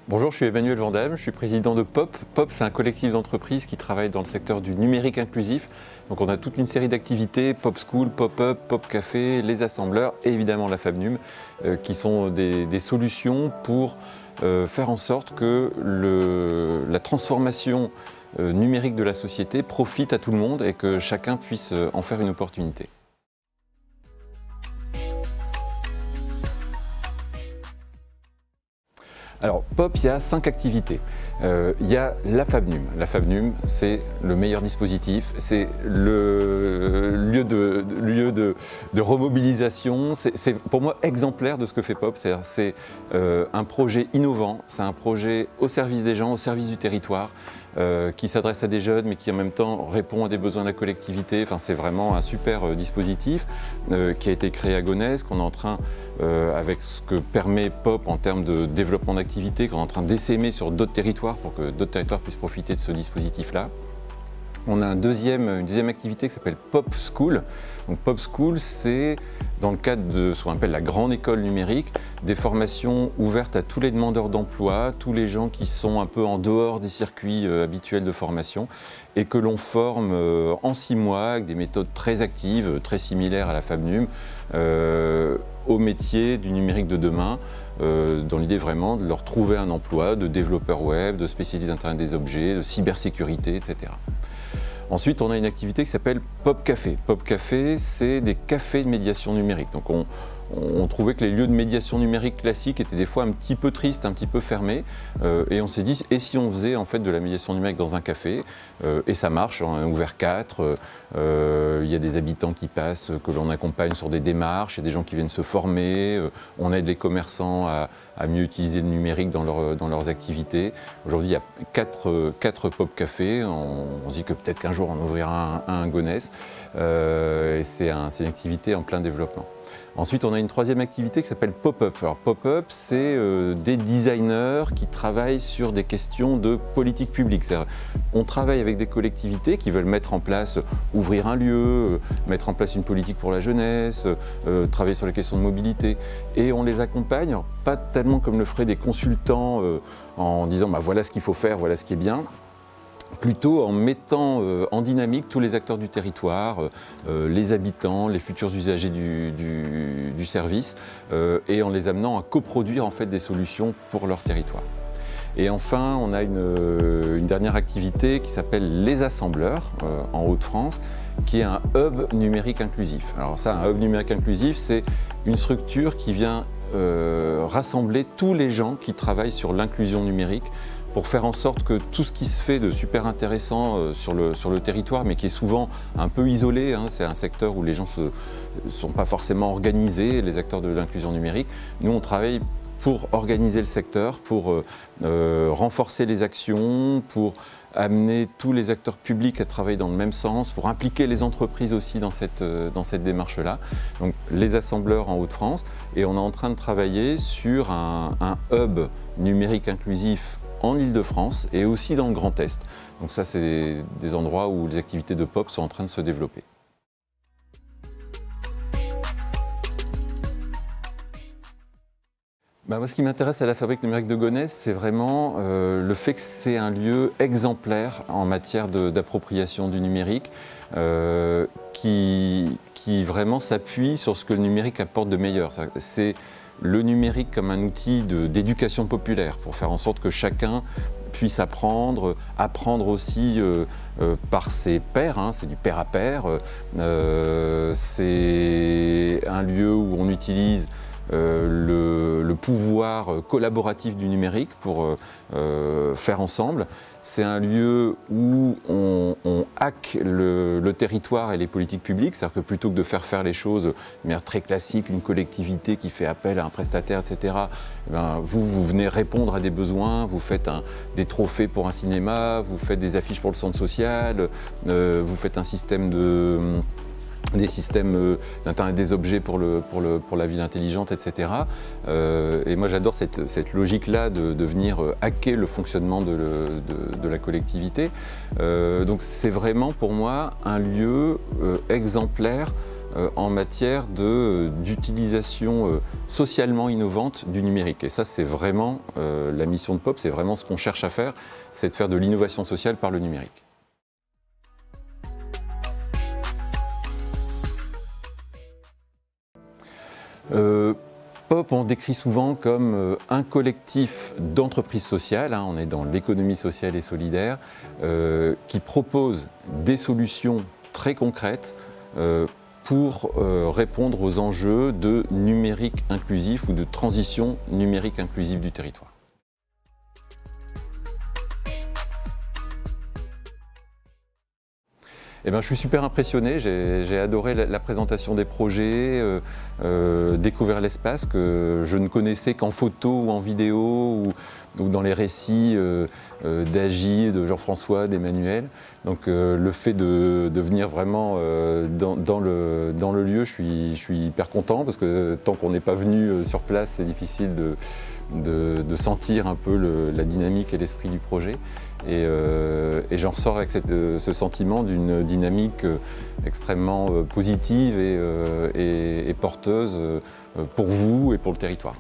Bonjour, je suis Emmanuel Vandame, je suis président de POP. POP, c'est un collectif d'entreprises qui travaille dans le secteur du numérique inclusif. Donc on a toute une série d'activités, Pop School, Pop-up, Pop Café, les assembleurs et évidemment la FabNum, qui sont des solutions pour faire en sorte que la transformation numérique de la société profite à tout le monde et que chacun puisse en faire une opportunité. Alors, POP, il y a 5 activités. Il y a la FabNum. La FabNum, c'est le meilleur dispositif, c'est le lieu de remobilisation. C'est pour moi exemplaire de ce que fait POP. C'est un projet innovant, c'est un projet au service des gens, au service du territoire, qui s'adresse à des jeunes, mais qui en même temps répond à des besoins de la collectivité. Enfin, c'est vraiment un super dispositif qui a été créé à Gonesse, qu'on est en train, avec ce que permet POP en termes de développement d'activité, qu'on est en train d'essaimer sur d'autres territoires pour que d'autres territoires puissent profiter de ce dispositif-là. On a une deuxième activité qui s'appelle Pop School. Donc Pop School, c'est dans le cadre de ce qu'on appelle la grande école numérique, des formations ouvertes à tous les demandeurs d'emploi, tous les gens qui sont un peu en dehors des circuits habituels de formation et que l'on forme en 6 mois avec des méthodes très actives, très similaires à la FabNum, au métier du numérique de demain, dans l'idée vraiment de leur trouver un emploi de développeur web, de spécialiste d'Internet des objets, de cybersécurité, etc. Ensuite, on a une activité qui s'appelle Pop Café. Pop Café, c'est des cafés de médiation numérique. Donc on trouvait que les lieux de médiation numérique classiques étaient des fois un petit peu tristes, un petit peu fermés. Et on s'est dit, et si on faisait en fait de la médiation numérique dans un café? Et ça marche, on a ouvert 4. Il y a des habitants qui passent, que l'on accompagne sur des démarches, il y a des gens qui viennent se former. On aide les commerçants à mieux utiliser le numérique dans leurs activités. Aujourd'hui, il y a 4 Pop Cafés. On se dit que peut-être qu'un jour on ouvrira un à Gonesse. Et c'est une activité en plein développement. Ensuite, on a une troisième activité qui s'appelle Pop-up. Alors Pop-up, c'est des designers qui travaillent sur des questions de politique publique. On travaille avec des collectivités qui veulent mettre en place, ouvrir un lieu, mettre en place une politique pour la jeunesse, travailler sur les questions de mobilité. Et on les accompagne, alors, pas tellement comme le feraient des consultants en disant bah, voilà ce qu'il faut faire, voilà ce qui est bien. Plutôt en mettant en dynamique tous les acteurs du territoire, les habitants, les futurs usagers du service, et en les amenant à coproduire en fait des solutions pour leur territoire. Et enfin, on a une dernière activité qui s'appelle les assembleurs en Hauts-de-France, qui est un hub numérique inclusif. Alors ça, un hub numérique inclusif, c'est une structure qui vient rassembler tous les gens qui travaillent sur l'inclusion numérique, pour faire en sorte que tout ce qui se fait de super intéressant sur le territoire, mais qui est souvent un peu isolé, hein, c'est un secteur où les gens ne sont pas forcément organisés, les acteurs de l'inclusion numérique. Nous, on travaille pour organiser le secteur, pour renforcer les actions, pour amener tous les acteurs publics à travailler dans le même sens, pour impliquer les entreprises aussi dans cette démarche-là. Donc les assembleurs en Hauts-de-France, et on est en train de travailler sur un hub numérique inclusif en Île-de-France et aussi dans le Grand Est. Donc ça, c'est des endroits où les activités de POP sont en train de se développer. Bah, moi, ce qui m'intéresse à la Fabrique numérique de Gonesse, c'est vraiment le fait que c'est un lieu exemplaire en matière d'appropriation du numérique, qui vraiment s'appuie sur ce que le numérique apporte de meilleur. C'est le numérique comme un outil d'éducation populaire pour faire en sorte que chacun puisse apprendre aussi par ses pairs, hein, c'est du pair à pair. C'est un lieu où on utilise le pouvoir collaboratif du numérique pour faire ensemble. C'est un lieu où on hack le territoire et les politiques publiques, c'est-à-dire que plutôt que de faire les choses de manière très classique, une collectivité qui fait appel à un prestataire, etc., eh bien, vous venez répondre à des besoins, vous faites des trophées pour un cinéma, vous faites des affiches pour le centre social, vous faites un système des systèmes d'Internet des objets pour la ville intelligente, etc. Et moi j'adore cette logique-là de venir hacker le fonctionnement de la collectivité. Donc c'est vraiment pour moi un lieu exemplaire en matière d'utilisation socialement innovante du numérique. Et ça, c'est vraiment la mission de POP, c'est vraiment ce qu'on cherche à faire, c'est de faire de l'innovation sociale par le numérique. POP, on décrit souvent comme un collectif d'entreprises sociales, hein, on est dans l'économie sociale et solidaire, qui propose des solutions très concrètes pour répondre aux enjeux de numérique inclusif ou de transition numérique inclusive du territoire. Eh ben, je suis super impressionné, j'ai adoré la présentation des projets, découvert l'espace que je ne connaissais qu'en photo ou en vidéo ou dans les récits d'Agi, de Jean-François, d'Emmanuel. Donc le fait de venir vraiment dans le lieu, je suis hyper content parce que tant qu'on n'est pas venu sur place, c'est difficile de sentir un peu la dynamique et l'esprit du projet. Et j'en ressors avec ce sentiment d'une dynamique extrêmement positive et porteuse pour vous et pour le territoire.